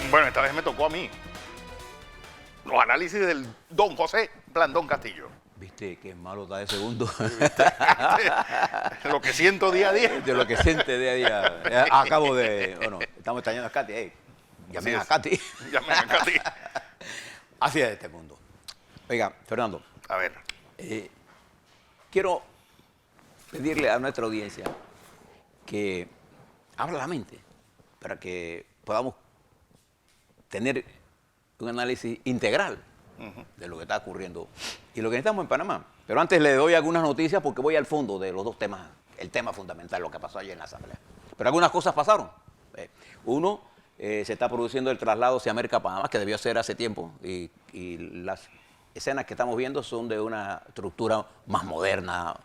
Bueno, esta vez me tocó a mí. Los análisis del don José Blandón Castillo. Viste qué malo está de segundo. Lo que siento día a día. De lo que siente día a día. Acabo de. Bueno, estamos extrañando a Katy. Hey, llamen a Katy. Llamen a Katy. Así es este mundo. Oiga, Fernando. A ver. Quiero pedirle a nuestra audiencia que abra la mente para que podamos tener un análisis integral de lo que está ocurriendo y lo que necesitamos en Panamá. Pero antes le doy algunas noticias porque voy al fondo de los dos temas, el tema fundamental, lo que pasó ayer en la Asamblea. Pero algunas cosas pasaron. Uno, se está produciendo el traslado hacia América Panamá, que debió ser hace tiempo, y las escenas que estamos viendo son de una estructura más moderna,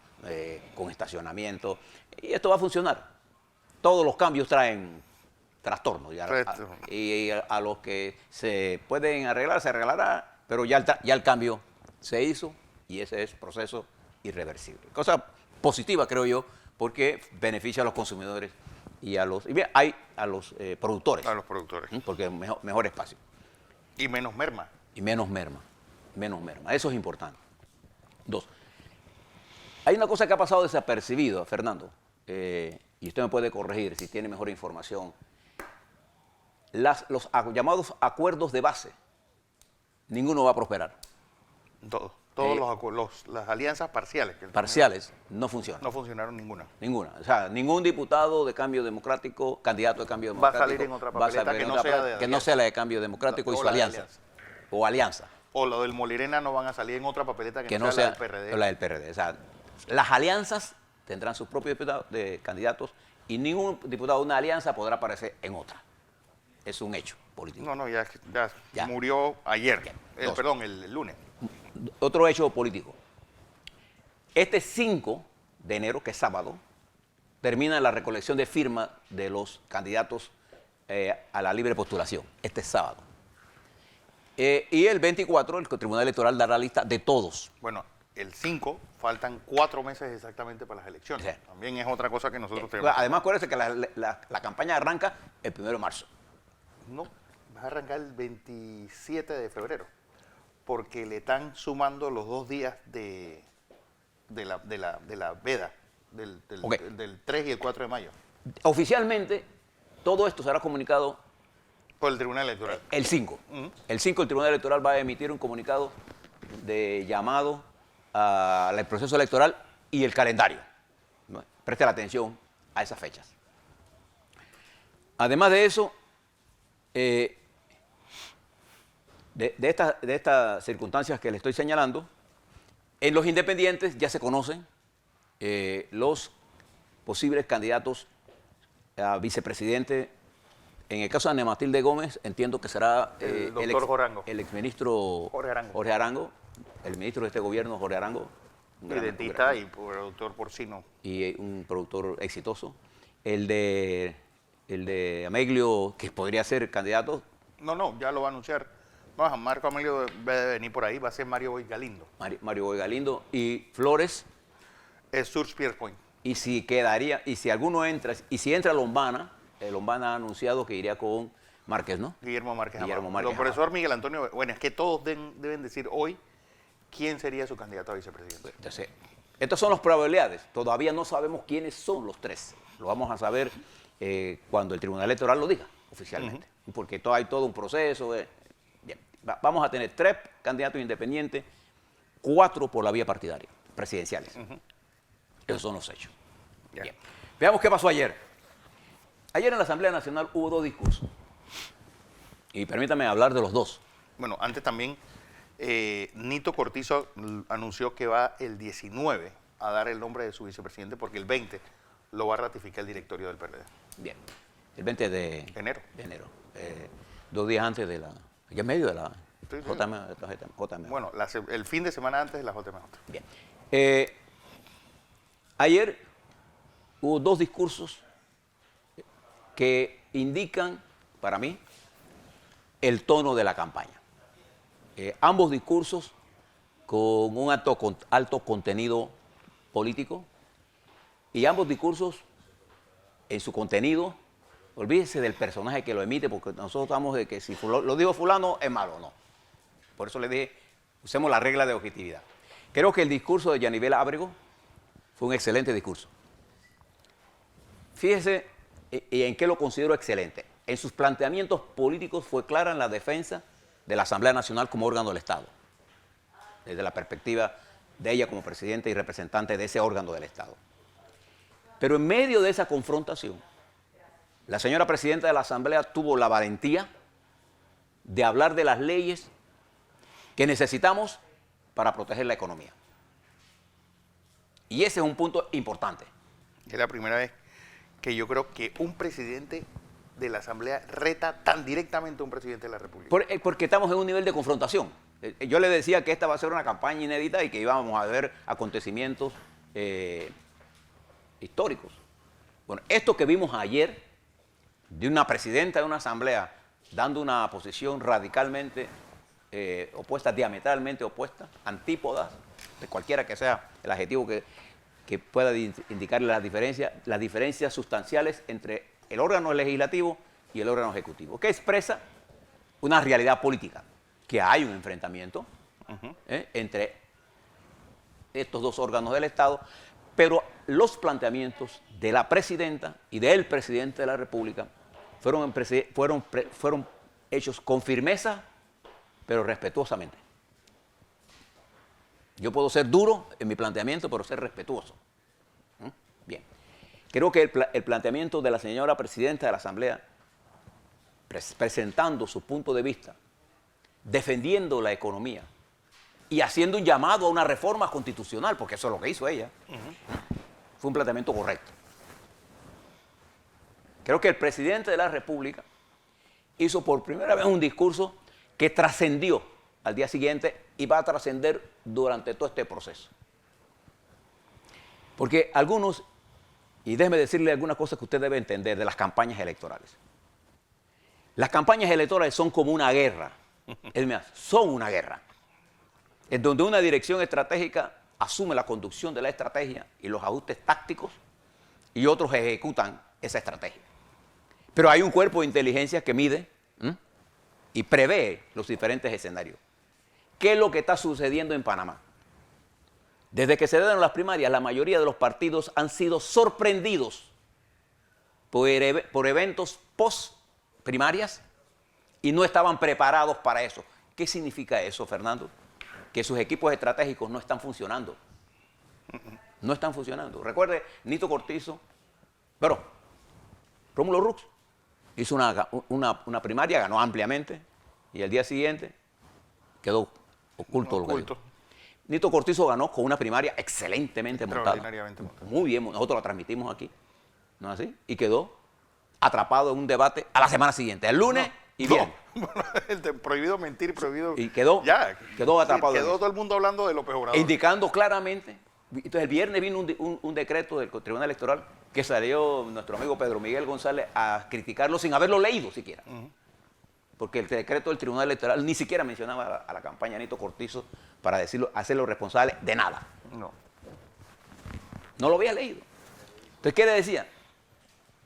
con estacionamiento, y esto va a funcionar. Todos los cambios traen trastornos, y a los que se pueden arreglar, se arreglará, pero ya el cambio se hizo y ese es proceso irreversible. Cosa positiva, creo yo, porque beneficia a los consumidores y a los productores. A los productores. Porque mejor espacio. Y menos merma. Y menos merma. Eso es importante. Dos, hay una cosa que ha pasado desapercibido, Fernando, y usted me puede corregir si tiene mejor información. Los llamados acuerdos de base, ninguno va a prosperar. Todos las alianzas parciales. Parciales no funcionan. No funcionaron ninguna. Ninguna. O sea, ningún diputado de Cambio Democrático, candidato de Cambio Democrático, va a salir en otra papeleta que no sea la de Cambio Democrático y su alianza. O alianza. O lo del Molirena no van a salir en otra papeleta que no sea la del PRD. La del PRD. O sea, las alianzas tendrán sus propios diputados de candidatos y ningún diputado de una alianza podrá aparecer en otra. Es un hecho político. No, ya murió ayer. El lunes. Otro hecho político. Este 5 de enero, que es sábado, termina la recolección de firmas de los candidatos a la libre postulación. Este es sábado. Y el 24, el Tribunal Electoral dará la lista de todos. Bueno, el 5 faltan 4 meses exactamente para las elecciones. Sí. También es otra cosa que nosotros tenemos. Además, acuérdense que la campaña arranca el 1 de marzo. No, va a arrancar el 27 de febrero, porque le están sumando los 2 días de la veda, del 3 y el 4 de mayo. Oficialmente, todo esto será comunicado por el Tribunal Electoral. El 5. El 5 el Tribunal Electoral va a emitir un comunicado de llamado al proceso electoral y el calendario. Preste la atención a esas fechas. Además de eso, de estas circunstancias que le estoy señalando, en los independientes ya se conocen los posibles candidatos a vicepresidente. En el caso de Ana Matilde Gómez, entiendo que será el exministro Jorge Arango, el ministro de este gobierno, Jorge Arango. Dentista y productor porcino. Y un productor exitoso. El de Ameglio, que podría ser candidato. No, ya lo va a anunciar. No, Marco Ameglio debe venir por ahí, va a ser Mario Boy Galindo. Mario Boy Galindo. Y Flores. Es Surs Pierpoint. Y si alguno entra, y si entra Lombana, Lombana ha anunciado que iría con Márquez, ¿no? Guillermo Márquez. El profesor Miguel Antonio, bueno, es que todos deben decir hoy quién sería su candidato a vicepresidente. Entonces, estas son las probabilidades. Todavía no sabemos quiénes son los 3. Lo vamos a saber cuando el Tribunal Electoral lo diga oficialmente. Porque hay todo un proceso. Bien. Vamos a tener 3 candidatos independientes, 4 por la vía partidaria, presidenciales. Esos son los hechos. Bien. Veamos qué pasó ayer. Ayer en la Asamblea Nacional hubo 2 discursos. Y permítame hablar de los 2. Bueno, antes también, Nito Cortizo anunció que va el 19 a dar el nombre de su vicepresidente porque el 20 lo va a ratificar el directorio del PRD. Bien. El 20 de enero. 2 días antes de la... Ya en medio de la JMJ. Bueno, el fin de semana antes de la JMJ. Bien. Ayer hubo 2 discursos que indican, para mí, el tono de la campaña. Ambos discursos con un alto contenido político y ambos discursos en su contenido olvídese del personaje que lo emite, porque nosotros estamos de que si lo dijo fulano es malo, no. Por eso le dije, usemos la regla de objetividad. Creo que el discurso de Yanivel Ábrego fue un excelente discurso. Fíjese, y en qué lo considero excelente. En sus planteamientos políticos fue clara en la defensa de la Asamblea Nacional como órgano del Estado, desde la perspectiva de ella como presidente y representante de ese órgano del Estado. Pero en medio de esa confrontación, la señora presidenta de la Asamblea tuvo la valentía de hablar de las leyes que necesitamos para proteger la economía. Y ese es un punto importante. Es la primera vez que yo creo que un presidente de la Asamblea reta tan directamente a un presidente de la República. Porque estamos en un nivel de confrontación. Yo le decía que esta va a ser una campaña inédita y que íbamos a ver acontecimientos históricos. Bueno, esto que vimos ayer de una presidenta de una asamblea dando una posición radicalmente opuesta, diametralmente opuesta, antípodas, de cualquiera que sea el adjetivo que pueda indicarle las diferencias sustanciales entre el órgano legislativo y el órgano ejecutivo, que expresa una realidad política, que hay un enfrentamiento entre estos dos órganos del Estado, pero los planteamientos de la presidenta y del presidente de la República fueron hechos con firmeza, pero respetuosamente. Yo puedo ser duro en mi planteamiento, pero ser respetuoso. Bien. Creo que el planteamiento de la señora presidenta de la Asamblea, presentando su punto de vista, defendiendo la economía y haciendo un llamado a una reforma constitucional, porque eso es lo que hizo ella, fue un planteamiento correcto. Creo que el presidente de la República hizo por primera vez un discurso que trascendió al día siguiente y va a trascender durante todo este proceso. Porque algunos, y déjeme decirle algunas cosas que usted debe entender de las campañas electorales. Las campañas electorales son como una guerra, es más, son una guerra, en donde una dirección estratégica asume la conducción de la estrategia y los ajustes tácticos y otros ejecutan esa estrategia. Pero hay un cuerpo de inteligencia que mide y prevé los diferentes escenarios. ¿Qué es lo que está sucediendo en Panamá? Desde que se dieron las primarias, la mayoría de los partidos han sido sorprendidos por eventos post-primarias y no estaban preparados para eso. ¿Qué significa eso, Fernando? Que sus equipos estratégicos no están funcionando. No están funcionando. Recuerde, Nito Cortizo, pero Rómulo Rux hizo una primaria, ganó ampliamente y al día siguiente quedó oculto. Nito Cortizo ganó con una primaria excelentemente montada. Muy bien, nosotros la transmitimos aquí, ¿no es así? Y quedó atrapado en un debate a la semana siguiente, el lunes y bien. Prohibido mentir, prohibido... Y quedó atrapado. Sí, quedó todo el mundo hablando de López Obrador. Indicando claramente. Entonces el viernes vino un decreto del Tribunal Electoral que salió nuestro amigo Pedro Miguel González a criticarlo sin haberlo leído siquiera. Porque el decreto del Tribunal Electoral ni siquiera mencionaba a la campaña Nito Cortizo para hacerlo responsable de nada. No lo había leído. Entonces, ¿qué le decía?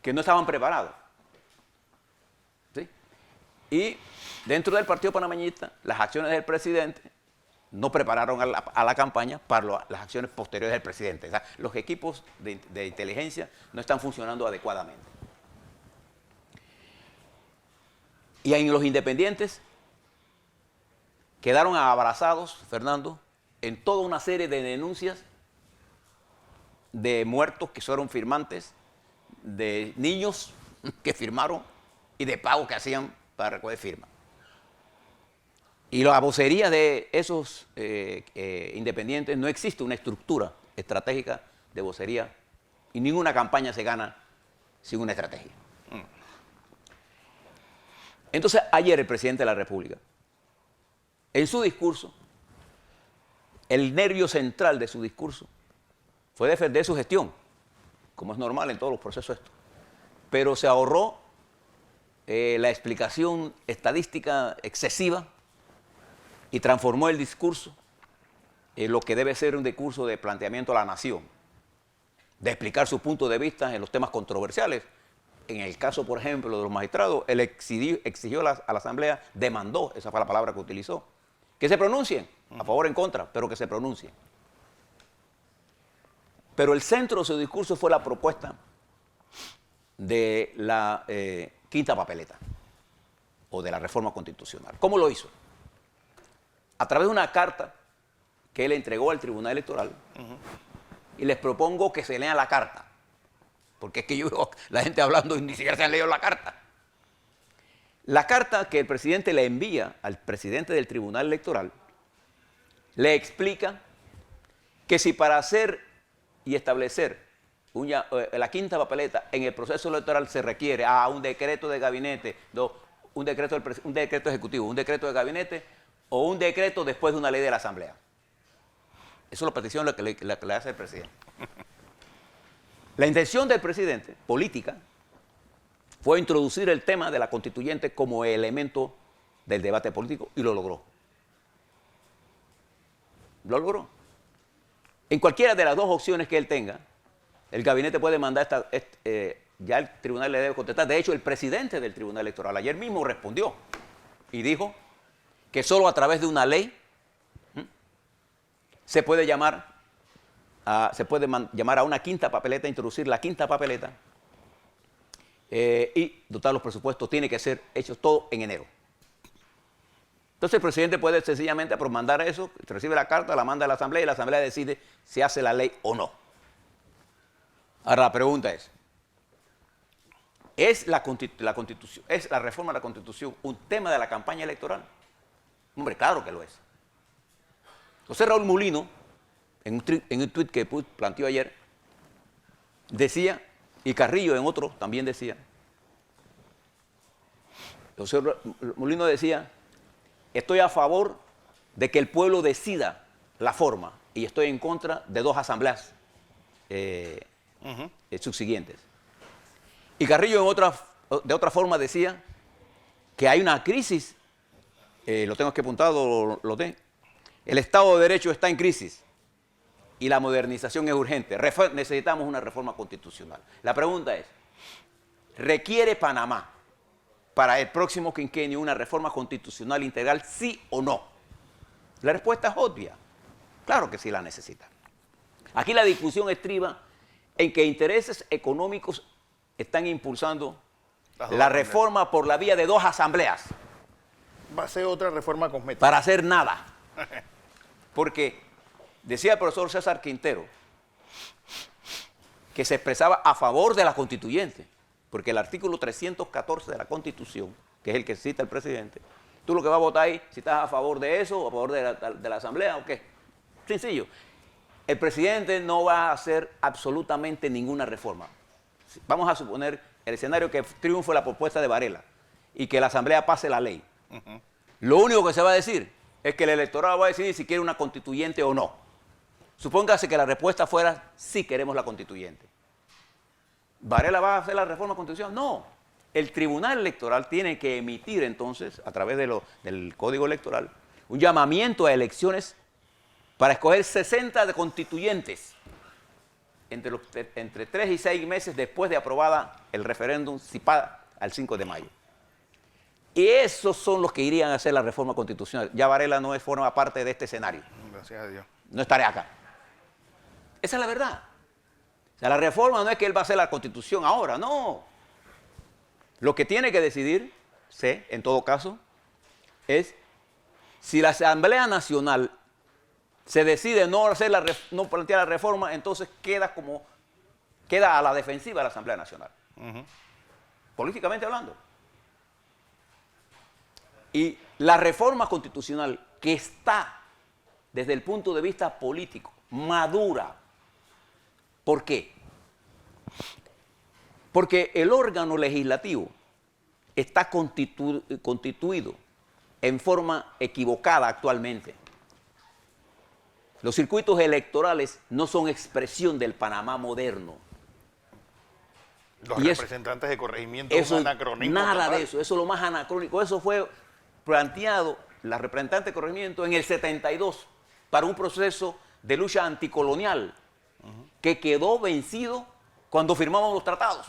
Que no estaban preparados. ¿Sí? Y dentro del Partido Panameñista, las acciones del presidente no prepararon a la campaña para las acciones posteriores del presidente. O sea, los equipos de inteligencia no están funcionando adecuadamente. Y en los independientes quedaron abrazados, Fernando, en toda una serie de denuncias de muertos que fueron firmantes, de niños que firmaron y de pagos que hacían para recoger firmas. Y la vocería de esos independientes, no existe una estructura estratégica de vocería y ninguna campaña se gana sin una estrategia. Entonces, ayer el presidente de la República, en su discurso, el nervio central de su discurso fue defender su gestión, como es normal en todos los procesos esto. Pero se ahorró la explicación estadística excesiva y transformó el discurso en lo que debe ser un discurso de planteamiento a la nación, de explicar su punto de vista en los temas controversiales, en el caso, por ejemplo, de los magistrados, él exigió a la Asamblea, demandó, esa fue la palabra que utilizó, que se pronuncien, a favor o en contra, pero que se pronuncien. Pero el centro de su discurso fue la propuesta de la quinta papeleta, o de la reforma constitucional. ¿Cómo lo hizo? A través de una carta que él entregó al Tribunal Electoral, y les propongo que se lean la carta. Porque es que yo veo la gente hablando y ni siquiera se han leído la carta. La carta que el presidente le envía al presidente del Tribunal Electoral le explica que si para hacer y establecer la quinta papeleta en el proceso electoral se requiere un decreto de gabinete, un decreto ejecutivo, un decreto de gabinete o un decreto después de una ley de la Asamblea. Eso es la petición que le hace el presidente. La intención del presidente, política, fue introducir el tema de la constituyente como elemento del debate político y lo logró. Lo logró. En cualquiera de las dos opciones que él tenga, el gabinete puede mandar ya el tribunal le debe contestar. De hecho, el presidente del Tribunal Electoral ayer mismo respondió y dijo que solo a través de una ley se puede llamar a una quinta papeleta, introducir la quinta papeleta y dotar los presupuestos. Tiene que ser hecho todo en enero. Entonces el presidente puede sencillamente mandar eso, recibe la carta, la manda a la Asamblea y la Asamblea decide si hace la ley o no. Ahora la pregunta ¿es la reforma de la Constitución un tema de la campaña electoral? Hombre, claro que lo es. José Raúl Mulino, en un tuit que planteó ayer, decía, y Carrillo en otro también decía, José Mulino decía, estoy a favor de que el pueblo decida la forma y estoy en contra de dos asambleas subsiguientes. Y Carrillo de otra forma decía que hay una crisis, lo tengo aquí apuntado, lo tengo. El Estado de Derecho está en crisis y la modernización es urgente. Necesitamos una reforma constitucional. La pregunta es, ¿requiere Panamá para el próximo quinquenio una reforma constitucional integral, sí o no? La respuesta es obvia. Claro que sí la necesita. Aquí la discusión estriba en que intereses económicos están impulsando la reforma por la vía de dos asambleas. Va a ser otra reforma cosmética. Para hacer nada. Porque decía el profesor César Quintero que se expresaba a favor de la constituyente, porque el artículo 314 de la Constitución, que es el que cita el presidente, tú lo que vas a votar ahí, si estás a favor de eso o a favor de la Asamblea o qué. Sencillo. El presidente no va a hacer absolutamente ninguna reforma. Vamos a suponer el escenario que triunfe la propuesta de Varela y que la Asamblea pase la ley. Lo único que se va a decir es que el electorado va a decidir si quiere una constituyente o no. Supóngase que la respuesta fuera sí queremos la constituyente. ¿Varela va a hacer la reforma constitucional? No. El Tribunal Electoral tiene que emitir entonces, a través del Código Electoral, un llamamiento a elecciones para escoger 60 de constituyentes entre 3 y 6 meses después de aprobada el referéndum CIPAD al 5 de mayo. Y esos son los que irían a hacer la reforma constitucional. Ya Varela no forma parte de este escenario. Gracias a Dios. No estaré acá. Esa es la verdad. O sea, la reforma no es que él va a hacer la constitución ahora, no. Lo que tiene que decidir, en todo caso, es si la Asamblea Nacional se decide no plantear la reforma, entonces queda a la defensiva la Asamblea Nacional. Políticamente hablando. Y la reforma constitucional que está, desde el punto de vista político, madura. ¿Por qué? Porque el órgano legislativo está constituido en forma equivocada actualmente. Los circuitos electorales no son expresión del Panamá moderno. Los representantes de corregimiento son anacronismo. Nada de eso, eso es lo más anacrónico. Eso fue planteado la representante de corregimiento en el 72 para un proceso de lucha anticolonial que quedó vencido cuando firmamos los tratados.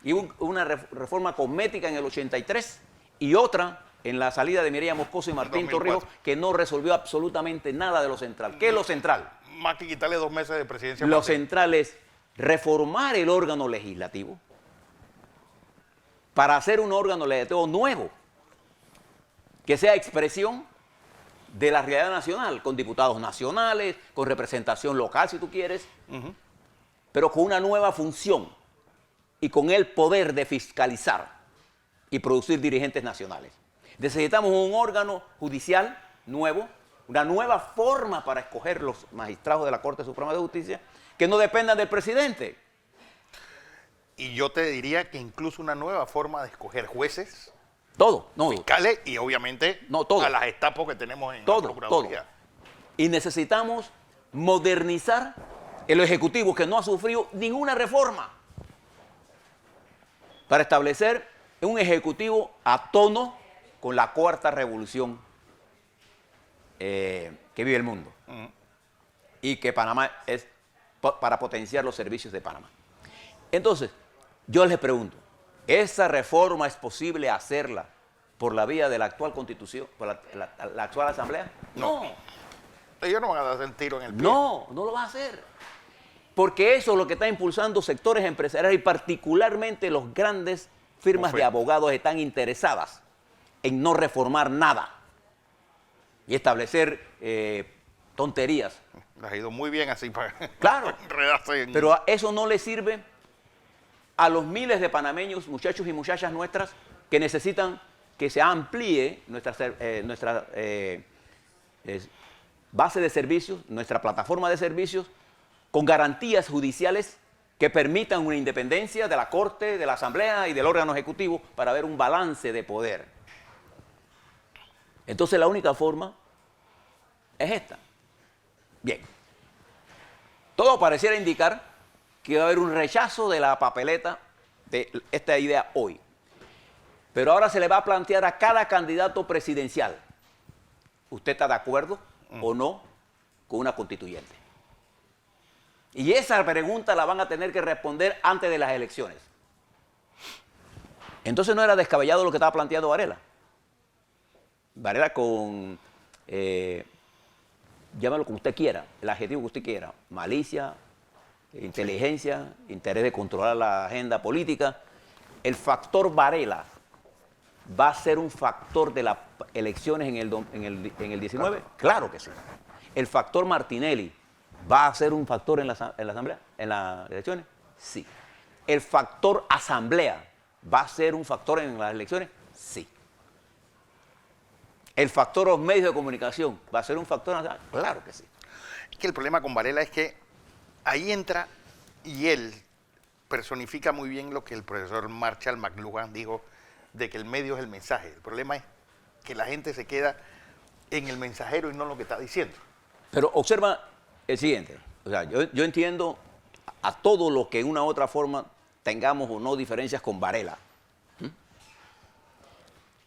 y una reforma cosmética en el 83 y otra en la salida de Mireya Moscoso y Martín 2004. Torrijos, que no resolvió absolutamente nada de lo central. ¿Qué es lo central? Más que quitarle 2 meses de presidencia. a Lo Martín. central es reformar el órgano legislativo para hacer un órgano legislativo nuevo, que sea expresión de la realidad nacional, con diputados nacionales, con representación local, si tú quieres, pero con una nueva función y con el poder de fiscalizar y producir dirigentes nacionales. Necesitamos un órgano judicial nuevo, una nueva forma para escoger los magistrados de la Corte Suprema de Justicia, que no dependan del presidente. Y yo te diría que incluso una nueva forma de escoger jueces, Todo, no, fiscales y obviamente No, todo. a las estapos que tenemos en la todo, Procuraduría. todo. Y necesitamos modernizar el Ejecutivo, que no ha sufrido ninguna reforma, para establecer un Ejecutivo a tono con la cuarta revolución que vive el mundo. Y que Panamá es para potenciar los servicios de Panamá. Entonces, yo les pregunto, ¿esa reforma es posible hacerla por la vía de la actual Constitución, por la actual Asamblea? No. Ellos no van a dar el tiro en el pie. No lo va a hacer. Porque eso es lo que está impulsando sectores empresariales y particularmente los grandes firmas de abogados están interesadas en no reformar nada y establecer tonterías. Les ha ido muy bien así para Claro, enredarse en... pero eso no le sirve a los miles de panameños, muchachos y muchachas nuestras, que necesitan que se amplíe nuestra base de servicios, nuestra plataforma de servicios, con garantías judiciales que permitan una independencia de la Corte, de la Asamblea y del órgano ejecutivo para ver un balance de poder. Entonces la única forma es esta. Bien. Todo pareciera indicar que va a haber un rechazo de la papeleta de esta idea hoy. Pero ahora se le va a plantear a cada candidato presidencial, ¿usted está de acuerdo o no con una constituyente? Y esa pregunta la van a tener que responder antes de las elecciones. Entonces no era descabellado lo que estaba planteando Varela. Varela con, llámalo como usted quiera, el adjetivo que usted quiera, malicia, inteligencia, interés de controlar la agenda política. El factor Varela va a ser un factor de las elecciones en el 19. Claro que sí. El factor Martinelli va a ser un factor en la asamblea, en las elecciones. Sí. El factor asamblea va a ser un factor en las elecciones. Sí. El factor los medios de comunicación va a ser un factor en la... Claro que sí. Es que el problema con Varela es que ahí entra y él personifica muy bien lo que el profesor Marshall McLuhan dijo de que el medio es el mensaje. El problema es que la gente se queda en el mensajero y no en lo que está diciendo. Pero observa el siguiente. O sea, yo entiendo a todo lo que en una u otra forma tengamos o no diferencias con Varela.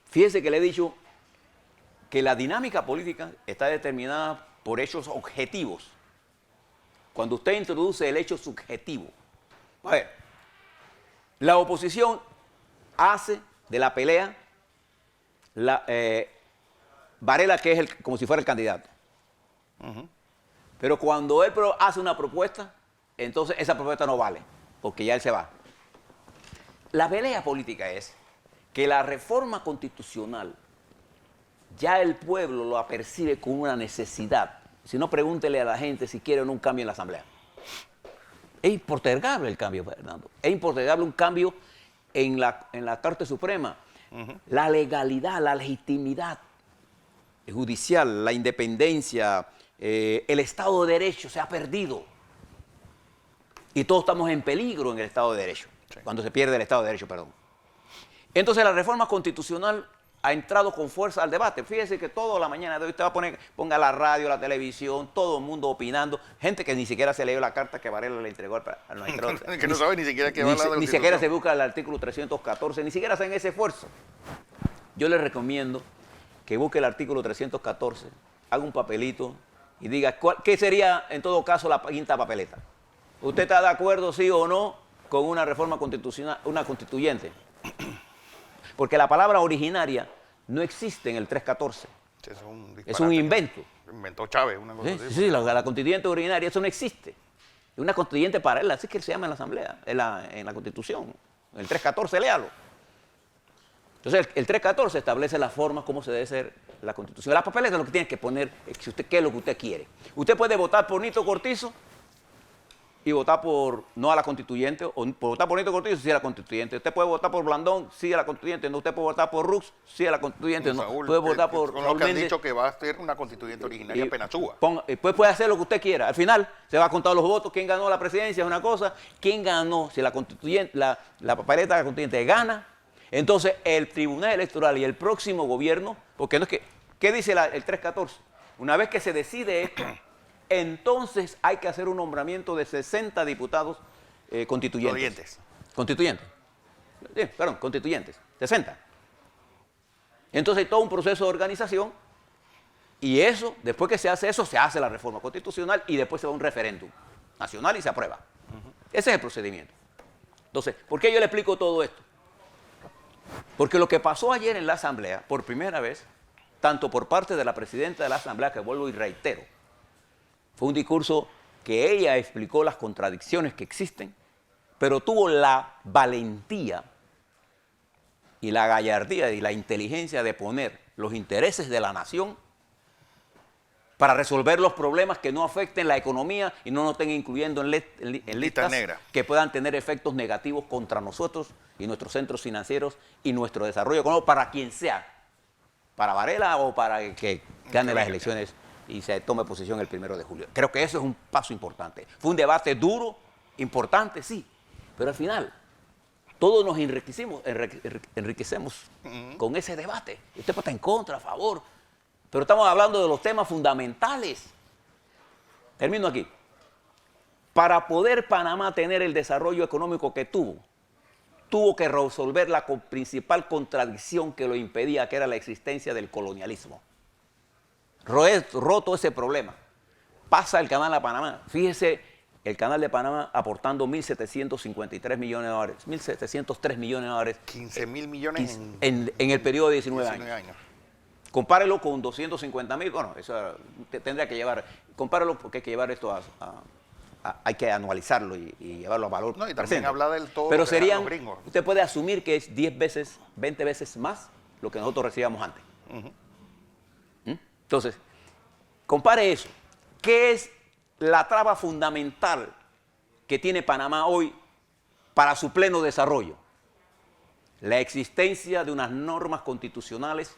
Fíjese que le he dicho que la dinámica política está determinada por hechos objetivos. Cuando usted introduce el hecho subjetivo, a ver, la oposición hace de la pelea Varela, que es como si fuera el candidato. Pero cuando él hace una propuesta, entonces esa propuesta no vale, porque ya él se va. La pelea política es que la reforma constitucional ya el pueblo lo apercibe como una necesidad. Si no, pregúntele a la gente si quiere o no un cambio en la Asamblea. Es impostergable el cambio, Fernando. Es impostergable un cambio en la Corte Suprema. La legalidad, la legitimidad judicial, la independencia, el Estado de Derecho se ha perdido. Y todos estamos en peligro en el Estado de Derecho. Sí. Cuando se pierde el Estado de Derecho, perdón. Entonces la reforma constitucional ha entrado con fuerza al debate. Fíjese que toda la mañana de hoy usted va a poner, ponga la radio, la televisión, todo el mundo opinando, gente que ni siquiera se leyó la carta que Varela le entregó al magistrado. Que no sabe ni siquiera qué va a hablar de la Ni siquiera se busca el artículo 314, ni siquiera hacen ese esfuerzo. Yo les recomiendo que busque el artículo 314, haga un papelito y diga qué sería en todo caso la quinta papeleta. ¿Usted está de acuerdo, sí o no, con una reforma constitucional, una constituyente. Porque la palabra originaria no existe en el 314. Sí, eso es un invento. Inventó Chávez, una cosa Sí, así. sí, la constituyente originaria, eso no existe. Es una constituyente paralela, así que se llama en la Asamblea, en la Constitución. El 314, léalo. Entonces, el 314 establece las formas como se debe ser la Constitución. Las papeletas lo que tiene que poner es que qué es lo que usted quiere. Usted puede votar por Nito Cortizo y votar por no a la constituyente, o por votar por Nito Cortizo, sí a la constituyente. Usted puede votar por Blandón, sí a la constituyente. No, usted puede votar por Rux, sí a la constituyente. No, Saúl, puede votar por con Saúl lo que han Méndez. dicho que va a ser una constituyente originaria apenas suba. Después puede hacer lo que usted quiera. Al final se va a contar los votos. Quién ganó la presidencia es una cosa. Quién ganó, si la constituyente, la papeleta de la constituyente gana, entonces el Tribunal Electoral y el próximo gobierno, porque no es que, ¿qué dice el 314? Una vez que se decide esto, entonces hay que hacer un nombramiento de 60 diputados constituyentes. Constituyentes. Sí, perdón, constituyentes. 60. Entonces hay todo un proceso de organización y eso, después que se hace eso, se hace la reforma constitucional y después se va a un referéndum nacional y se aprueba. Ese es el procedimiento. Entonces, ¿por qué yo le explico todo esto? Porque lo que pasó ayer en la Asamblea, por primera vez, tanto por parte de la presidenta de la Asamblea, que vuelvo y reitero, fue un discurso que ella explicó las contradicciones que existen, pero tuvo la valentía y la gallardía y la inteligencia de poner los intereses de la nación para resolver los problemas que no afecten la economía y no nos estén incluyendo en listas negras que puedan tener efectos negativos contra nosotros y nuestros centros financieros y nuestro desarrollo económico para quien sea, para Varela o para que gane las elecciones y se tome posición el 1 de julio. Creo que eso es un paso importante. Fue un debate duro, importante, sí, pero al final todos nos enriquecemos con ese debate. Usted puede estar en contra, a favor, pero estamos hablando de los temas fundamentales. Termino aquí. Para poder Panamá tener el desarrollo económico que tuvo que resolver la principal contradicción que lo impedía, que era la existencia del colonialismo. Roto ese problema, pasa el canal a Panamá. Fíjese, el canal de Panamá aportando 1.753 millones de dólares, 1.703 millones de dólares. 15.000 millones en el periodo de 19 años. Compárelo con 250.000, bueno, eso tendría que llevar, compárelo porque hay que llevar esto hay que anualizarlo y llevarlo a valor. No, y también habla del todo. Pero serían, usted puede asumir que es 10 veces, 20 veces más lo que nosotros recibíamos antes. Entonces, compare eso. ¿Qué es la traba fundamental que tiene Panamá hoy para su pleno desarrollo? La existencia de unas normas constitucionales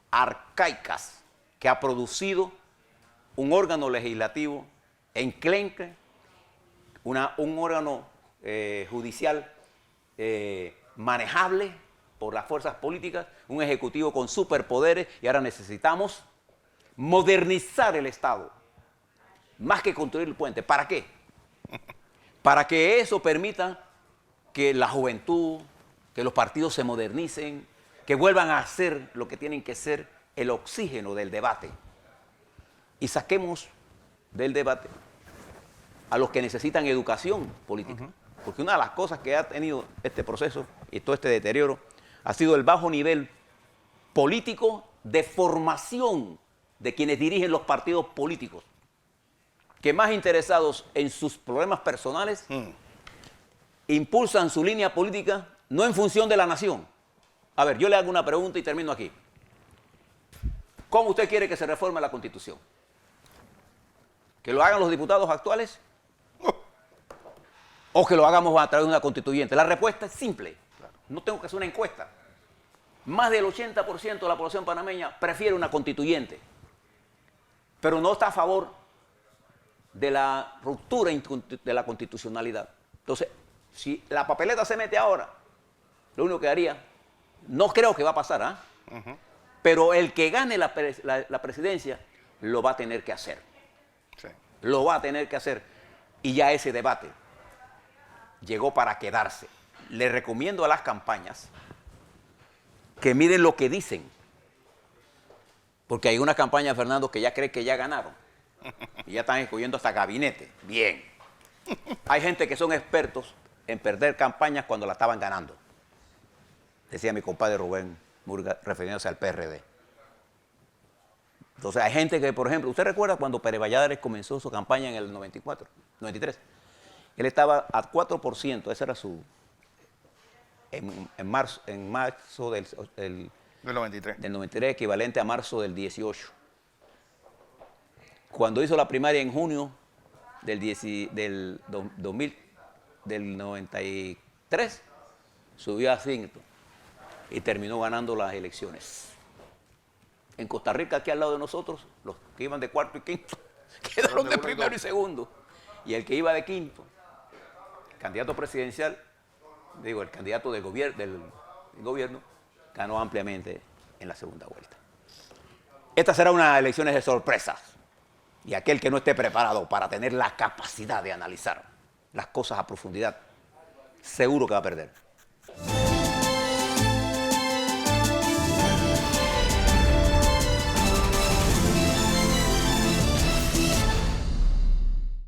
arcaicas que ha producido un órgano legislativo enclenque, un órgano judicial manejable por las fuerzas políticas, un ejecutivo con superpoderes, y ahora necesitamos modernizar el Estado, más que construir el puente. ¿Para qué? Para que eso permita que la juventud, que los partidos se modernicen, que vuelvan a ser lo que tienen que ser, el oxígeno del debate. Y saquemos del debate a los que necesitan educación política. Porque una de las cosas que ha tenido este proceso y todo este deterioro ha sido el bajo nivel político de formación de quienes dirigen los partidos políticos, que más interesados en sus problemas personales, impulsan su línea política no en función de la nación. A ver, yo le hago una pregunta y termino aquí. ¿Cómo usted quiere que se reforme la Constitución? ¿Que lo hagan los diputados actuales? ¿O que lo hagamos a través de una constituyente? La respuesta es simple. No tengo que hacer una encuesta. Más del 80% de la población panameña prefiere una constituyente, pero no está a favor de la ruptura de la constitucionalidad. Entonces, si la papeleta se mete ahora, lo único que haría, no creo que va a pasar, pero el que gane la presidencia lo va a tener que hacer. Sí. Lo va a tener que hacer. Y ya ese debate llegó para quedarse. Le recomiendo a las campañas que miren lo que dicen. Porque hay una campaña, Fernando, que ya cree que ya ganaron. Y ya están escogiendo hasta gabinete. Bien. Hay gente que son expertos en perder campañas cuando la estaban ganando. Decía mi compadre Rubén Murga, refiriéndose al PRD. Entonces hay gente que, por ejemplo, ¿usted recuerda cuando Pérez Valladares comenzó su campaña en el 94, 93? Él estaba a 4%, ese era su... En marzo del 93, equivalente a marzo del 18. Cuando hizo la primaria en junio del 93, subió a 5 y terminó ganando las elecciones. En Costa Rica, aquí al lado de nosotros, los que iban de cuarto y quinto quedaron de primero y segundo. Y el que iba de quinto, el candidato presidencial, el candidato del gobierno, ganó ampliamente en la segunda vuelta. Esta será una elección de sorpresas. Y aquel que no esté preparado para tener la capacidad de analizar las cosas a profundidad, seguro que va a perder.